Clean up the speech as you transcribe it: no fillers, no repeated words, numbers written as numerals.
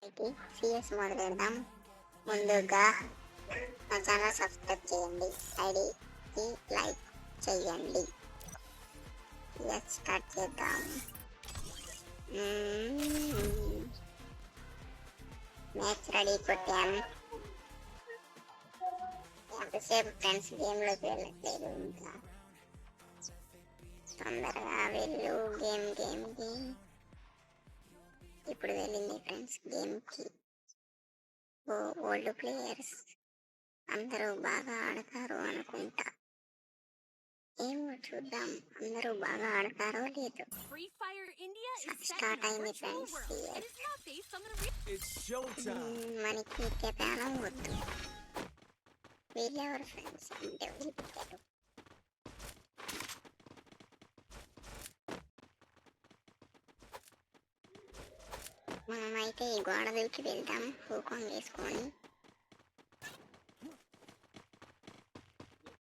అయితే సిఎస్ మొదలెడదాం. ముందుగా నా ఛానల్ సబ్స్క్రైబ్ చేయండి, ఐడికి లైక్ చేయండి. స్టార్ట్ చేద్దాం. మ్యాచ్ రెడీ కొట్టాను. ఎంతసేపు ఫ్రెండ్స్ గేమ్లోకి వెళ్ళట్లేదు. ఇంకా తొందరగా వెళ్ళు. గేమ్ ఇప్పుడు వెళ్ళింది ఫ్రెండ్స్ గేమ్కి. ఓల్డ్ ప్లేయర్స్ అందరూ బాగా ఆడతారు అనుకుంటా. ఏమో చూద్దాం, అందరూ బాగా ఆడతారో లేదో. స్టార్ట్ అయింది ఫ్రెండ్స్. మనకి కెపానం వద్దు. వీళ్ళెవరు ఫ్రెండ్స్ అంటే వదిలిపెట్టారు. మనమైతే ఈ గోడ దూకి వెళ్దాం హూకాంగ్ వేసుకొని.